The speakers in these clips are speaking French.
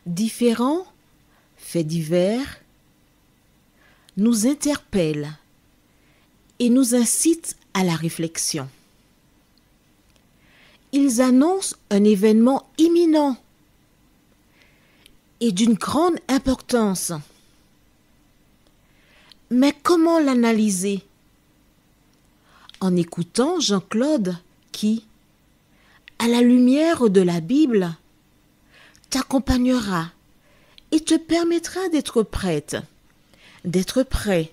Différents faits divers nous interpellent et nous incitent à la réflexion. Ils annoncent un événement imminent et d'une grande importance. Mais comment l'analyser? En écoutant Jean-Claude qui, à la lumière de la Bible, t'accompagnera et te permettra d'être prête, d'être prêt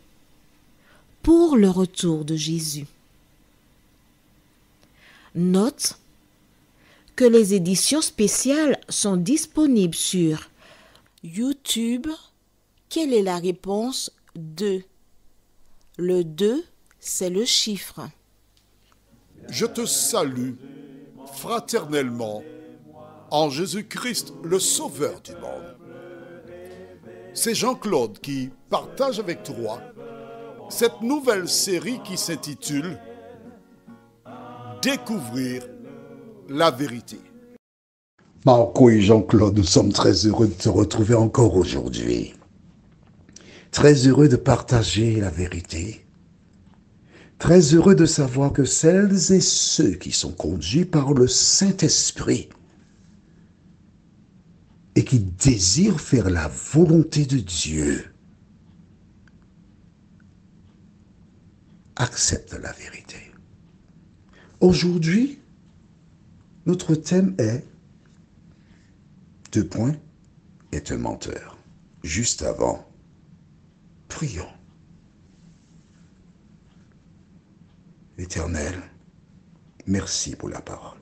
pour le retour de Jésus. Note que les éditions spéciales sont disponibles sur YouTube. Quelle est la réponse 2? Le 2, c'est le chiffre. Je te salue fraternellement en Jésus-Christ, le Sauveur du monde. C'est Jean-Claude qui partage avec toi cette nouvelle série qui s'intitule « Découvrir la vérité ». Marco et Jean-Claude, nous sommes très heureux de te retrouver encore aujourd'hui. Très heureux de partager la vérité. Très heureux de savoir que celles et ceux qui sont conduits par le Saint-Esprit et qui désirent faire la volonté de Dieu acceptent la vérité. Aujourd'hui, notre thème est « 2 points est un menteur ». Juste avant, prions. Éternel, merci pour la parole.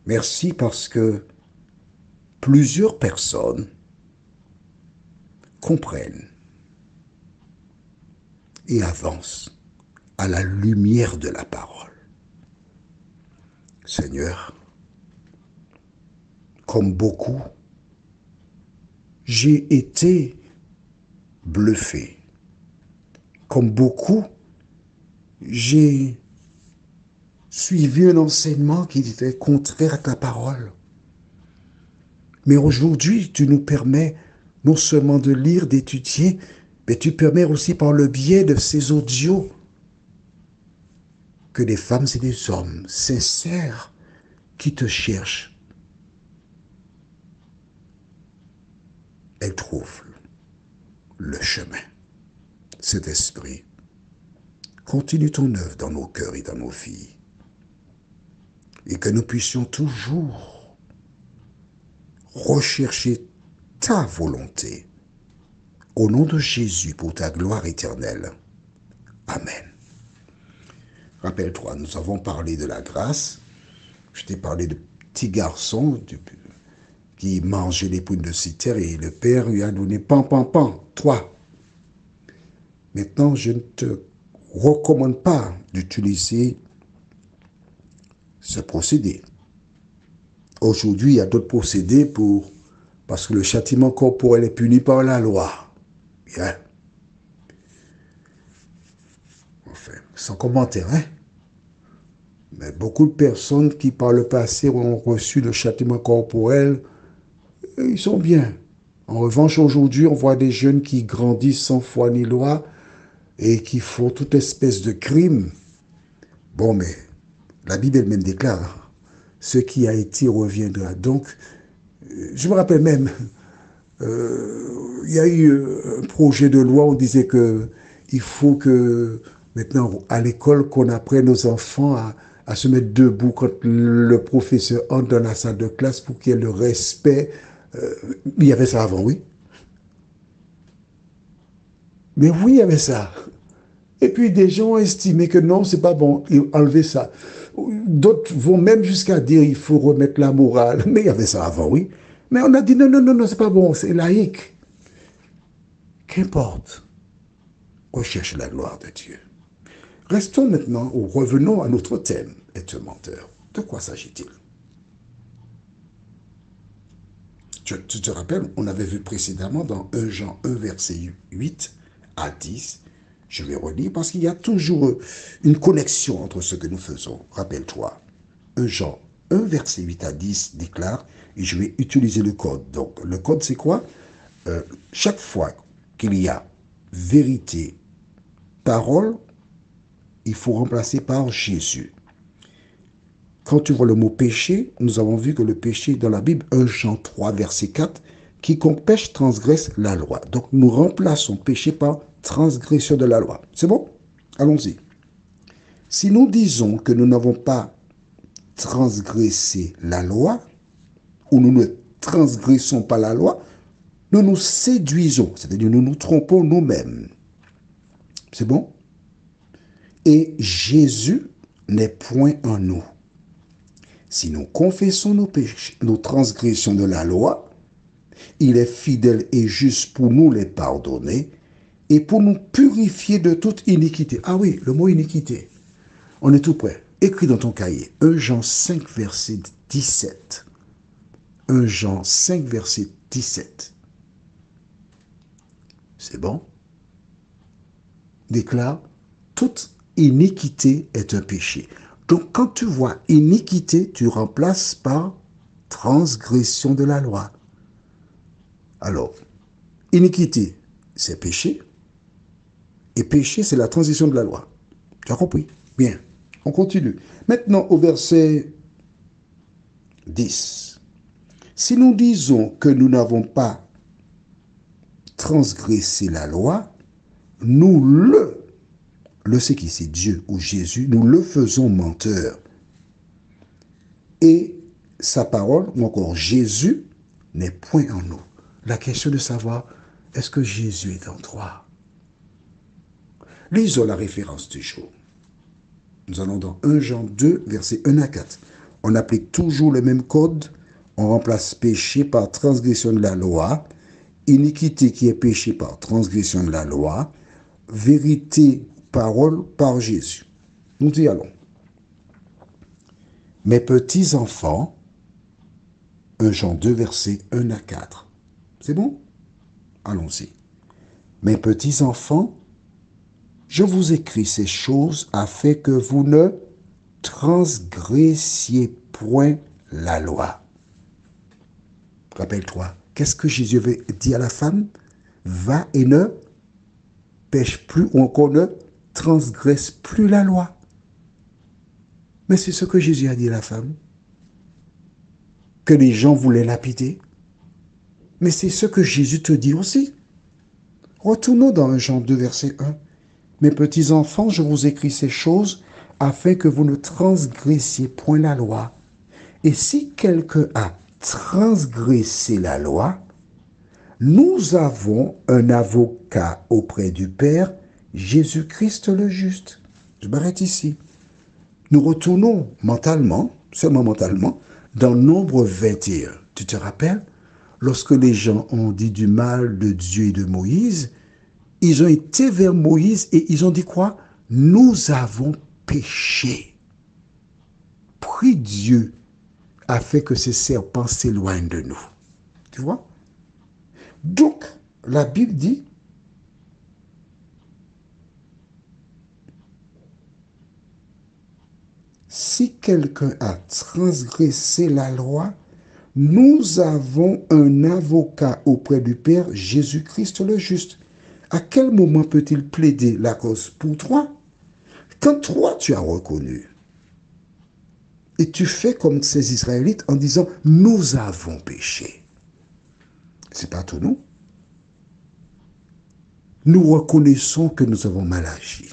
Merci parce que plusieurs personnes comprennent et avancent à la lumière de la parole. Seigneur, comme beaucoup, j'ai été bluffé. Comme beaucoup, j'ai suivi un enseignement qui était contraire à ta parole. Mais aujourd'hui, tu nous permets non seulement de lire, d'étudier, mais tu permets aussi par le biais de ces audios que des femmes et des hommes sincères qui te cherchent, elles trouvent le chemin. Cet esprit, continue ton œuvre dans nos cœurs et dans nos vies, et que nous puissions toujours rechercher ta volonté, au nom de Jésus, pour ta gloire éternelle. Amen. Rappelle-toi, nous avons parlé de la grâce. Je t'ai parlé de petits garçons qui mangeaient les poules de cithère et le père lui a donné pan, 3. Maintenant, je ne te recommande pas d'utiliser ce procédé. Aujourd'hui, il y a d'autres procédés parce que le châtiment corporel est puni par la loi. Bien. Enfin, sans commentaire, hein? Mais beaucoup de personnes qui, par le passé, ont reçu le châtiment corporel, ils sont bien. En revanche, aujourd'hui, on voit des jeunes qui grandissent sans foi ni loi et qui font toute espèce de crime. Bon, mais la Bible elle-même déclare, ce qui a été reviendra. Donc, je me rappelle même, il y a eu un projet de loi, on disait qu'il faut que, maintenant, à l'école, qu'on apprenne aux enfants à se mettre debout quand le professeur entre dans la salle de classe pour qu'il y ait le respect. Il y avait ça avant, oui. Mais oui, il y avait ça. Et puis des gens ont estimé que non, c'est pas bon, enlever ça. D'autres vont même jusqu'à dire il faut remettre la morale. Mais il y avait ça avant, oui. Mais on a dit non, c'est pas bon, c'est laïque. Qu'importe. Recherche la gloire de Dieu. Restons maintenant ou revenons à notre thème, être menteur. De quoi s'agit-il? Tu te rappelles, on avait vu précédemment dans 1 Jean 1, verset 8 à 10. Je vais relire parce qu'il y a toujours une connexion entre ce que nous faisons. Rappelle-toi, 1 Jean 1, verset 8 à 10 déclare, et je vais utiliser le code. Donc, le code, c'est quoi? Chaque fois qu'il y a vérité, parole, il faut remplacer par Jésus. Quand tu vois le mot péché, nous avons vu que le péché dans la Bible, 1 Jean 3, verset 4, quiconque pêche transgresse la loi. Donc nous remplaçons péché par transgression de la loi. C'est bon? Allons-y. Si nous disons que nous n'avons pas transgressé la loi, ou nous ne transgressons pas la loi, nous nous séduisons, c'est-à-dire nous nous trompons nous-mêmes. C'est bon? Et Jésus n'est point en nous. Si nous confessons nos péchés, nos transgressions de la loi, il est fidèle et juste pour nous les pardonner et pour nous purifier de toute iniquité. Ah oui, le mot iniquité. On est tout prêt. Écris dans ton cahier. 1 Jean 5, verset 17. 1 Jean 5, verset 17. C'est bon? Déclare, toute iniquité est un péché. Donc, quand tu vois iniquité, tu remplaces par transgression de la loi. Alors, iniquité, c'est péché. Et péché, c'est la transition de la loi. Tu as compris? Bien. On continue. Maintenant, au verset 10. Si nous disons que nous n'avons pas transgressé la loi, nous c'est qui? C'est Dieu ou Jésus, nous le faisons menteur. Et sa parole, ou encore Jésus, n'est point en nous. La question de savoir, est-ce que Jésus est en toi? Lisons la référence du jour. Nous allons dans 1 Jean 2, versets 1 à 4. On applique toujours le même code. On remplace péché par transgression de la loi, iniquité qui est péché par transgression de la loi, vérité, parole par Jésus. Nous y allons. Mes petits enfants, 1 Jean 2, versets 1 à 4. C'est bon? Allons-y. Mes petits enfants, je vous écris ces choses afin que vous ne transgressiez point la loi. Rappelle-toi, qu'est-ce que Jésus avait dit à la femme? Va et ne pêche plus ou encore ne transgresse plus la loi. Mais c'est ce que Jésus a dit à la femme. Que les gens voulaient lapider. Mais c'est ce que Jésus te dit aussi. Retournons dans 1 Jean 2, verset 1. Mes petits enfants, je vous écris ces choses afin que vous ne transgressiez point la loi. Et si quelqu'un a transgressé la loi, nous avons un avocat auprès du Père, Jésus-Christ le juste. Je m'arrête ici. Nous retournons mentalement, seulement mentalement, dans Nombre 21. Tu te rappelles? Lorsque les gens ont dit du mal de Dieu et de Moïse, ils ont été vers Moïse et ils ont dit quoi? Nous avons péché. Prie Dieu a fait que ces serpents s'éloignent de nous. Tu vois? Donc, la Bible dit, si quelqu'un a transgressé la loi, nous avons un avocat auprès du Père, Jésus-Christ le juste. À quel moment peut-il plaider la cause pour toi? Quand toi, tu as reconnu. Et tu fais comme ces Israélites en disant, nous avons péché. C'est pas tout, non? Nous reconnaissons que nous avons mal agi.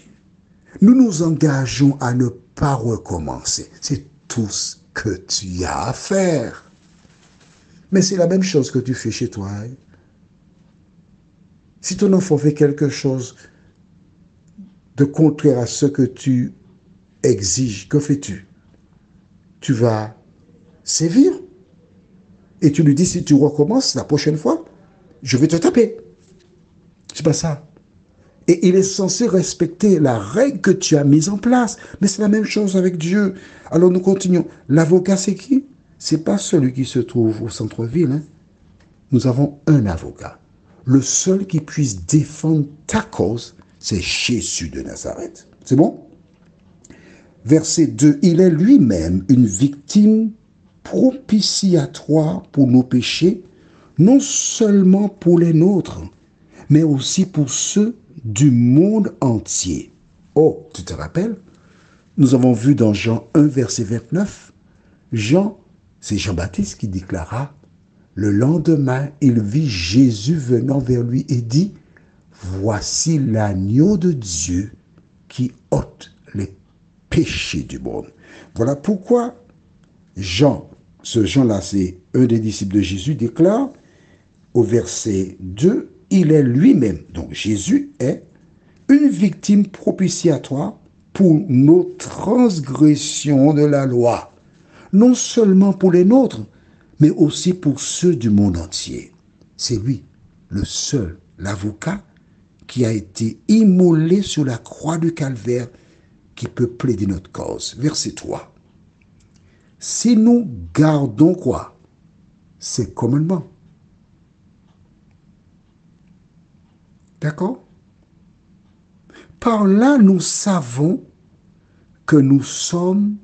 Nous nous engageons à ne pas recommencer. C'est tout ce que tu as à faire. Mais c'est la même chose que tu fais chez toi. Hein? Si ton enfant fait quelque chose de contraire à ce que tu exiges, que fais-tu? Tu vas sévir. Et tu lui dis, si tu recommences la prochaine fois, je vais te taper. C'est pas ça. Et il est censé respecter la règle que tu as mise en place. Mais c'est la même chose avec Dieu. Alors nous continuons. L'avocat, c'est qui? C'est pas celui qui se trouve au centre-ville. Hein. Nous avons un avocat. Le seul qui puisse défendre ta cause, c'est Jésus de Nazareth. C'est bon? Verset 2. Il est lui-même une victime propitiatoire pour nos péchés, non seulement pour les nôtres, mais aussi pour ceux du monde entier. Oh, tu te rappelles? Nous avons vu dans Jean 1, verset 29, c'est Jean-Baptiste qui déclara, le lendemain, il vit Jésus venant vers lui et dit, voici l'agneau de Dieu qui ôte les péchés du monde. Voilà pourquoi ce Jean-là, c'est un des disciples de Jésus, déclare au verset 2, il est lui-même, donc Jésus est une victime propitiatoire pour nos transgressions de la loi, non seulement pour les nôtres, mais aussi pour ceux du monde entier. C'est lui, le seul, l'avocat, qui a été immolé sur la croix du calvaire, qui peut plaider notre cause. Verset 3. Si nous gardons quoi? Ses commandements. D'accord? Par là, nous savons que nous sommes...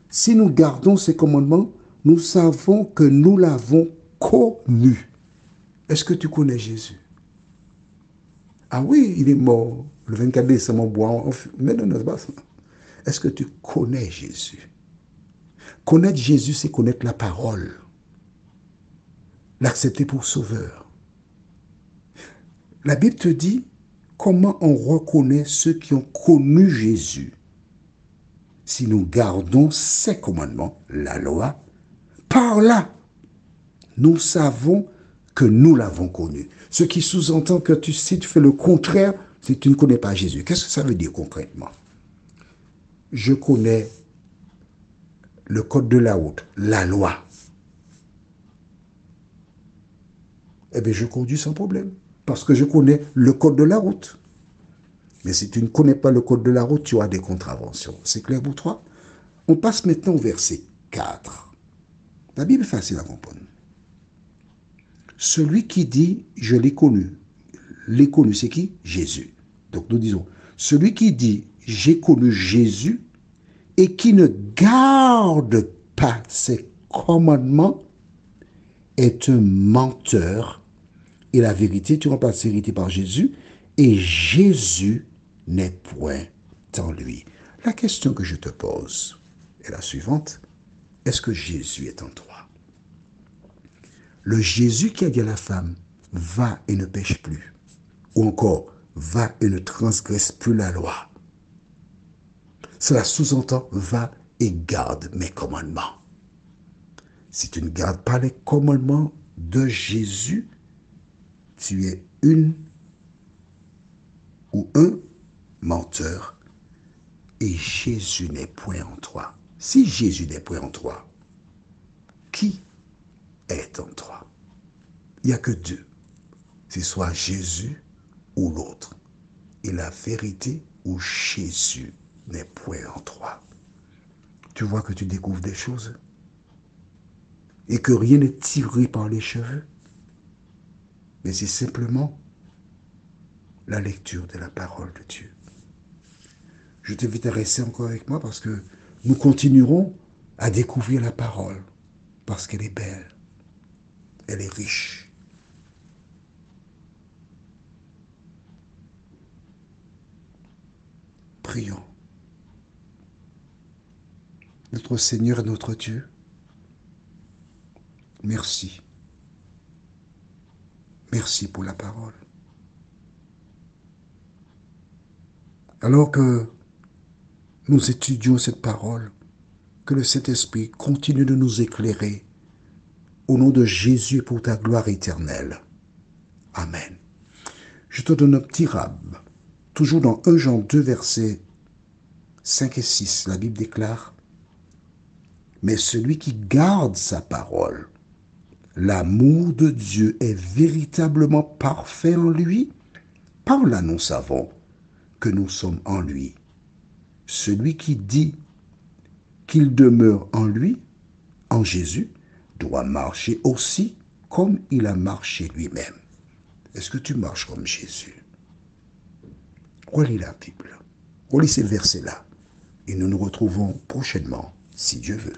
Si nous gardons ces commandements, nous savons que nous l'avons connu. Est-ce que tu connais Jésus? Ah oui, il est mort le 24 décembre au bois. Mais non, c'est pas ça. Est-ce que tu connais Jésus? Connaître Jésus, c'est connaître la parole. L'accepter pour sauveur. La Bible te dit comment on reconnaît ceux qui ont connu Jésus. Si nous gardons ses commandements, la loi, par là, nous savons que nous l'avons connu. Ce qui sous-entend que si tu fais le contraire, c'est que tu ne connais pas Jésus. Qu'est-ce que ça veut dire concrètement? Je connais le code de la route, la loi. Eh bien, je conduis sans problème, parce que je connais le code de la route. Mais si tu ne connais pas le code de la route, tu as des contraventions. C'est clair pour toi? On passe maintenant au verset 4. La Bible est facile à comprendre. Celui qui dit « je l'ai connu », c'est qui? Jésus. Donc nous disons, celui qui dit « j'ai connu Jésus » et qui ne garde pas ses commandements est un menteur. Et la vérité, tu remplaces vérité par Jésus, et Jésus n'est point en lui. La question que je te pose est la suivante. Est-ce que Jésus est en toi? Le Jésus qui a dit à la femme, va et ne pêche plus. Ou encore, va et ne transgresse plus la loi. Cela sous-entend, va et garde mes commandements. Si tu ne gardes pas les commandements de Jésus, tu es une ou un menteur et Jésus n'est point en toi. Si Jésus n'est point en toi, qui est en toi? Il n'y a que deux. C'est soit Jésus ou l'autre. Et la vérité où Jésus n'est point en toi. Tu vois que tu découvres des choses et que rien n'est tiré par les cheveux. Mais c'est simplement la lecture de la parole de Dieu. Je t'invite à rester encore avec moi parce que nous continuerons à découvrir la parole parce qu'elle est belle, elle est riche. Prions. Notre Seigneur et notre Dieu, merci. Merci pour la parole. Alors que nous étudions cette parole, que le Saint-Esprit continue de nous éclairer au nom de Jésus et pour ta gloire éternelle. Amen. Je te donne un petit rab. Toujours dans 1 Jean 2, versets 5 et 6, la Bible déclare « Mais celui qui garde sa parole, l'amour de Dieu est véritablement parfait en lui, par là nous savons que nous sommes en lui. Celui qui dit qu'il demeure en lui, en Jésus, doit marcher aussi comme il a marché lui-même. Est-ce que tu marches comme Jésus? Relis la Bible. Relis ces versets-là. Et nous nous retrouvons prochainement, si Dieu veut.